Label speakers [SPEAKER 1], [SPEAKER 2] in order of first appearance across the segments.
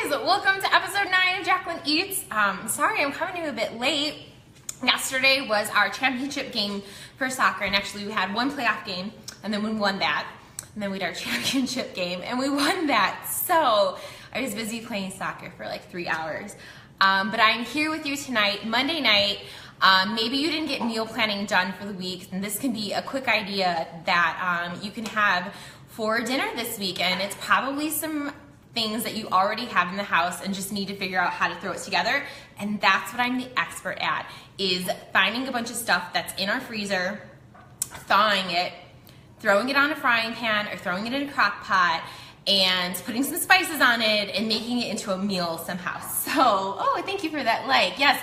[SPEAKER 1] guys, welcome to episode 9 of Jaclyn Eats. Sorry I'm coming to you a bit late. Yesterday was our championship game for soccer, and actually we had one playoff game, and then we won that. And then we had our championship game, and we won that. So I was busy playing soccer for like 3 hours. But I'm here with you tonight, Monday night. Maybe you didn't get meal planning done for the week, and this can be a quick idea that you can have for dinner this week. And it's probably some things that you already have in the house and just need to figure out how to throw it together. And that's what I'm the expert at, is finding a bunch of stuff that's in our freezer, thawing it, throwing it on a frying pan or throwing it in a crock pot, and putting some spices on it and making it into a meal somehow. So, oh, thank you for that like. Yes,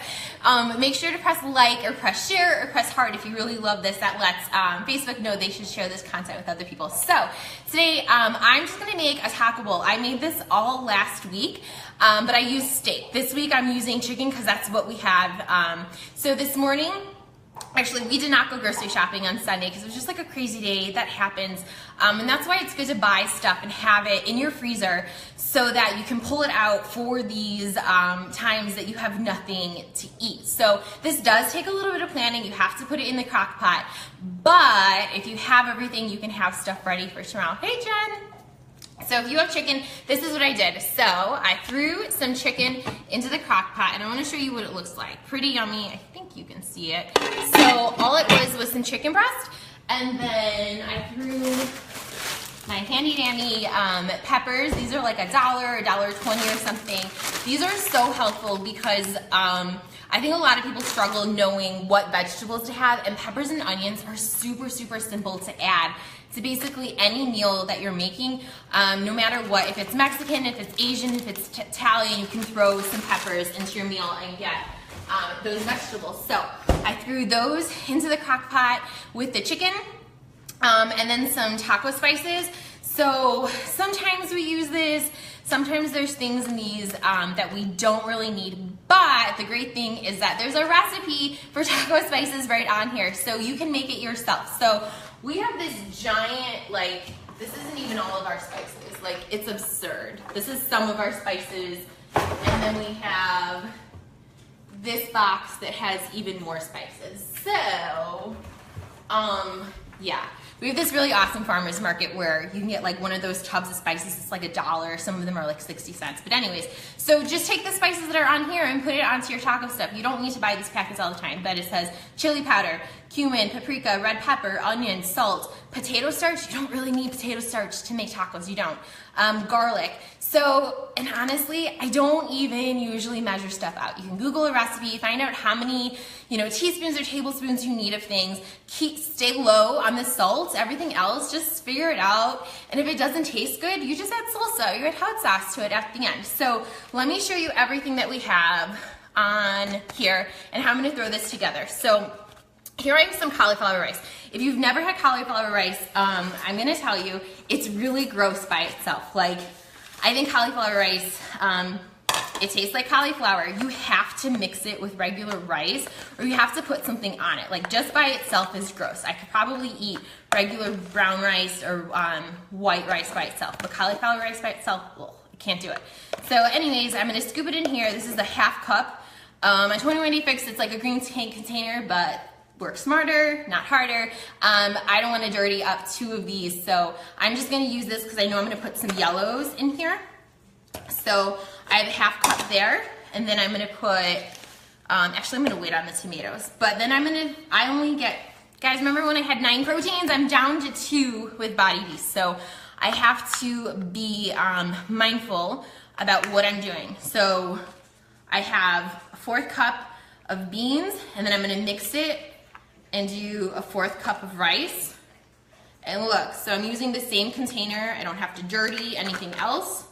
[SPEAKER 1] make sure to press like or press share or press heart if you really love this. That lets Facebook know they should share this content with other people. So today, I'm just gonna make a taco bowl. I made this all last week, but I used steak. This week I'm using chicken because that's what we have. So this morning, actually, we did not go grocery shopping on Sunday because it was just like a crazy day. That happens. And that's why it's good to buy stuff and have it in your freezer so that you can pull it out for these times that you have nothing to eat. So this does take a little bit of planning. You have to put it in the crock pot. But if you have everything, you can have stuff ready for tomorrow. Hey, Jen. So if you have chicken, this is what I did. So I threw some chicken into the crock pot, and I want to show you what it looks like. Pretty yummy. I think you can see it. So all it was some chicken breast, and then I threw my handy dandy peppers. These are like $1, $1.20 or something. These are so helpful because I think a lot of people struggle knowing what vegetables to have, and peppers and onions are super, super simple to add to basically any meal that you're making, no matter what. If it's Mexican, if it's Asian, if it's Italian, you can throw some peppers into your meal and get those vegetables. So I threw those into the crock pot with the chicken, and then some taco spices. So sometimes we use this, sometimes there's things in these that we don't really need, but the great thing is that there's a recipe for taco spices right on here, so you can make it yourself. So we have this giant, like, this isn't even all of our spices. Like, it's absurd. This is some of our spices. And then we have this box that has even more spices. So, yeah. We have this really awesome farmer's market where you can get like one of those tubs of spices. It's like $1. Some of them are like 60 cents. But anyways, so just take the spices that are on here and put it onto your taco stuff. You don't need to buy these packets all the time, but it says chili powder, cumin, paprika, red pepper, onion, salt, potato starch. You don't really need potato starch to make tacos. You don't. Garlic. So, and honestly, I don't even usually measure stuff out. You can Google a recipe, find out how many, teaspoons or tablespoons you need of things. Stay low on the salt. Everything else, just figure it out. And if it doesn't taste good, you just add salsa. You add hot sauce to it at the end. So let me show you everything that we have on here and how I'm going to throw this together. So here I have some cauliflower rice. If you've never had cauliflower rice, I'm going to tell you, it's really gross by itself. Like, I think cauliflower rice, it tastes like cauliflower. You have to mix it with regular rice, or you have to put something on it. Like, just by itself is gross. I could probably eat regular brown rice or white rice by itself, but cauliflower rice by itself, well, I can't do it. So anyways, I'm going to scoop it in here. This is a half cup. My 21-day fix, it's like a green tank container, but work smarter, not harder. I don't want to dirty up 2 of these, so I'm just going to use this because I know I'm going to put some yellows in here. So I have a half cup there, and then I'm going to put, actually I'm going to wait on the tomatoes, but then I only get, guys, remember when I had 9 proteins? I'm down to 2 with Body Beast, so I have to be mindful about what I'm doing. So I have a 4th cup of beans, and then I'm going to mix it and do a 4th cup of rice. And look, so I'm using the same container. I don't have to dirty anything else.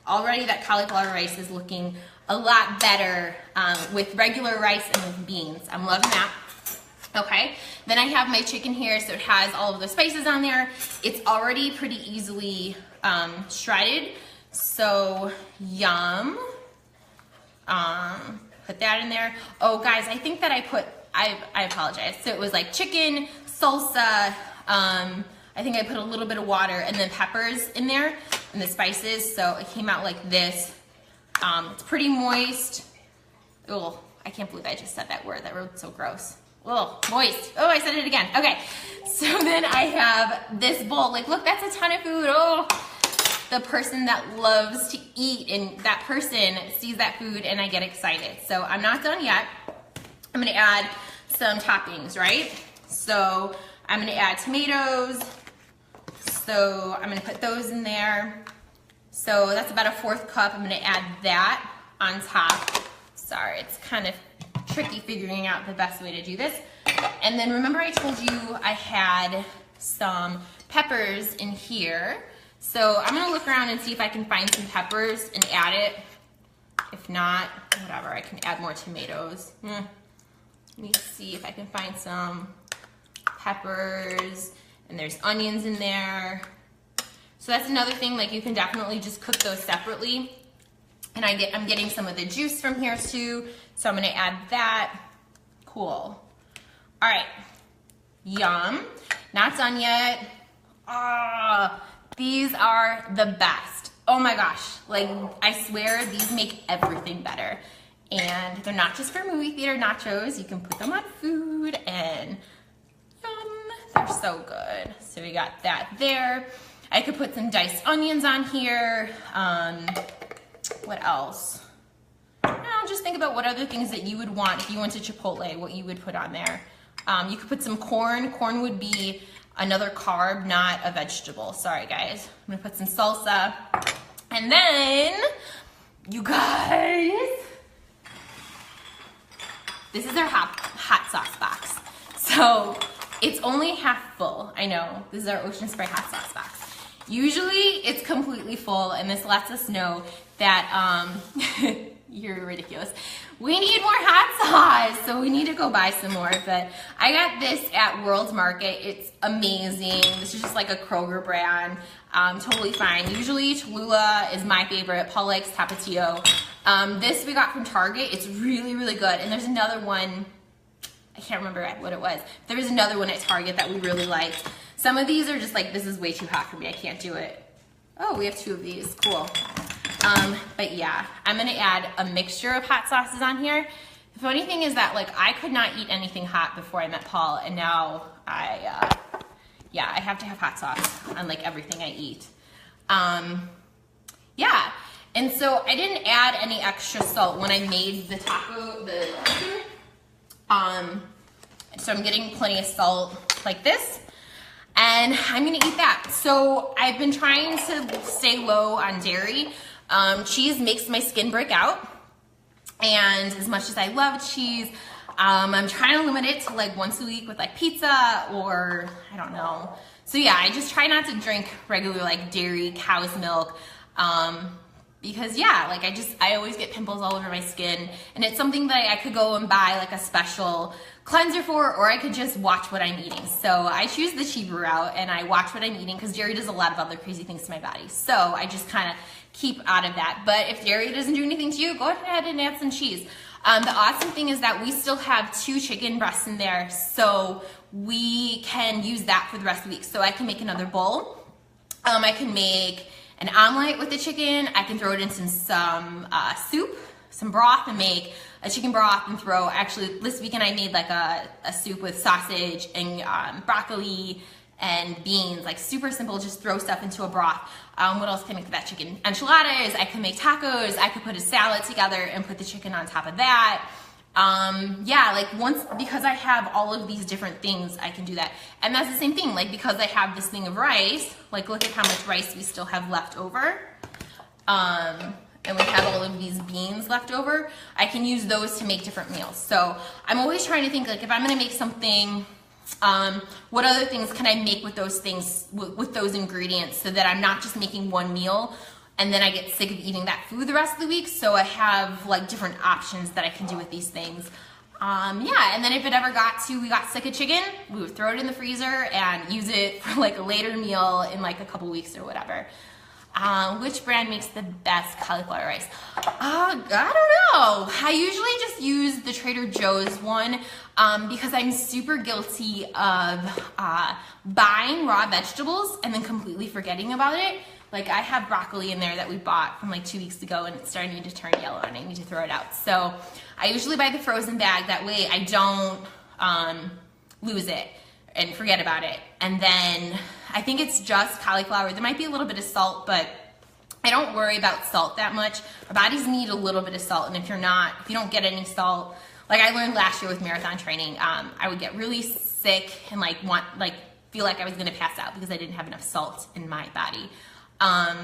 [SPEAKER 1] Already that cauliflower rice is looking a lot better with regular rice and with beans. I'm loving that. Okay, then I have my chicken here, so it has all of the spices on there. It's already pretty easily shredded, so yum. Put that in there. Oh guys, I think that I apologize. So it was like chicken, salsa, I think I put a little bit of water and then peppers in there and the spices, so it came out like this. It's pretty moist. Oh, I can't believe I just said that word. That word's so gross. Oh, moist. Oh, I said it again. Okay, so then I have this bowl. Like, look, that's a ton of food. Oh, the person that loves to eat, and that person sees that food and I get excited. So I'm not done yet. I'm gonna add some toppings, right? So I'm gonna add tomatoes. So I'm gonna put those in there. So that's about a 1/4 cup. I'm gonna add that on top. Sorry, it's kind of tricky figuring out the best way to do this. And then remember I told you I had some peppers in here. So I'm gonna look around and see if I can find some peppers and add it. If not, whatever, I can add more tomatoes. Let me see if I can find some peppers, and there's onions in there. So that's another thing, like you can definitely just cook those separately. And I'm getting some of the juice from here too, so I'm gonna add that. Cool. All right, yum. Not done yet. Ah, these are the best. Oh my gosh, like I swear these make everything better. And they're not just for movie theater nachos, you can put them on food and yum, they're so good. So we got that there. I could put some diced onions on here. What else? Now just think about what other things that you would want if you went to Chipotle, what you would put on there. You could put some corn. Corn would be another carb, not a vegetable. Sorry guys. I'm gonna put some salsa. And then, you guys, this is our hot sauce box. So it's only half full. I know, this is our Ocean Spray hot sauce box. Usually it's completely full, and this lets us know that, you're ridiculous. We need more hot sauce, so we need to go buy some more. But I got this at World's Market. It's amazing. This is just like a Kroger brand. Totally fine. Usually Cholula is my favorite. Paul likes Tapatio. This we got from Target. It's really, really good. And there's another one, I can't remember what it was. There was another one at Target that we really liked. Some of these are just like, this is way too hot for me. I can't do it. Oh, we have 2 of these. Cool. But yeah, I'm gonna add a mixture of hot sauces on here. The funny thing is that like I could not eat anything hot before I met Paul, and now I have to have hot sauce on like everything I eat. Yeah, and so I didn't add any extra salt when I made the taco, so I'm getting plenty of salt like this. And I'm gonna eat that. So I've been trying to stay low on dairy. Cheese makes my skin break out. And as much as I love cheese, I'm trying to limit it to like once a week with like pizza or I don't know. So yeah, I just try not to drink regular like dairy, cow's milk. Because yeah, like I always get pimples all over my skin, and it's something that I could go and buy like a special cleanser for, or I could just watch what I'm eating. So I choose the cheaper route and I watch what I'm eating because dairy does a lot of other crazy things to my body. So I just kind of keep out of that. But if dairy doesn't do anything to you, go ahead and add some cheese. The awesome thing is that we still have 2 chicken breasts in there, so we can use that for the rest of the week. So I can make another bowl. I can make an omelet with the chicken. I can throw it in some soup, some broth, and make a chicken broth and throw, actually this weekend I made like a soup with sausage and broccoli and beans, like super simple, just throw stuff into a broth. What else can I make with that chicken? Enchiladas, I can make tacos, I could put a salad together and put the chicken on top of that. Yeah, like because I have all of these different things, I can do that. And that's the same thing, like because I have this thing of rice, like look at how much rice we still have left over. And we have all of these beans left over, I can use those to make different meals. So I'm always trying to think like if I'm gonna make something, what other things can I make with those things, with those ingredients, so that I'm not just making one meal and then I get sick of eating that food the rest of the week. So I have like different options that I can do with these things. Yeah, and then if it ever we got sick of chicken, we would throw it in the freezer and use it for like a later meal in like a couple weeks or whatever. Which brand makes the best cauliflower rice? I don't know. I usually just use the Trader Joe's one because I'm super guilty of buying raw vegetables and then completely forgetting about it. Like I have broccoli in there that we bought from like 2 weeks ago and it's starting to turn yellow and I need to throw it out. So I usually buy the frozen bag. That way I don't lose it and forget about it. And then I think it's just cauliflower. There might be a little bit of salt, but I don't worry about salt that much. Our bodies need a little bit of salt, and if you don't get any salt, like I learned last year with marathon training, I would get really sick and feel like I was gonna pass out because I didn't have enough salt in my body.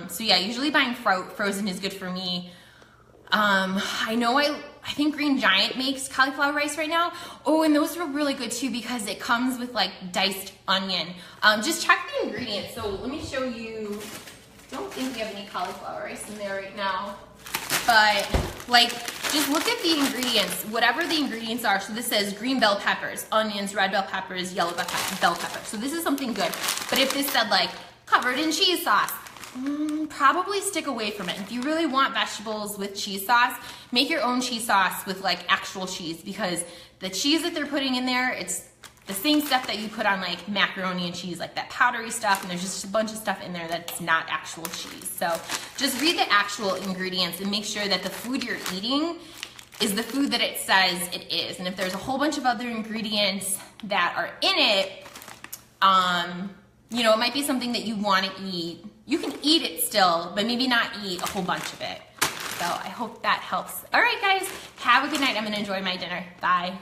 [SPEAKER 1] So yeah, usually buying frozen is good for me. I think Green Giant makes cauliflower rice right now. Oh, and those are really good too because it comes with like diced onion. Just check the ingredients. So let me show you. I don't think we have any cauliflower rice in there right now, but like just look at the ingredients, whatever the ingredients are. So this says green bell peppers, onions, red bell peppers, yellow bell peppers. So this is something good. But if this said like covered in cheese sauce, probably stick away from it. If you really want vegetables with cheese sauce, make your own cheese sauce with like actual cheese, because the cheese that they're putting in there, it's the same stuff that you put on like macaroni and cheese, like that powdery stuff, and there's just a bunch of stuff in there that's not actual cheese. So just read the actual ingredients and make sure that the food you're eating is the food that it says it is. And if there's a whole bunch of other ingredients that are in it, it might be something that you want to eat. You can eat it still, but maybe not eat a whole bunch of it. So I hope that helps. All right, guys, have a good night. I'm gonna enjoy my dinner. Bye.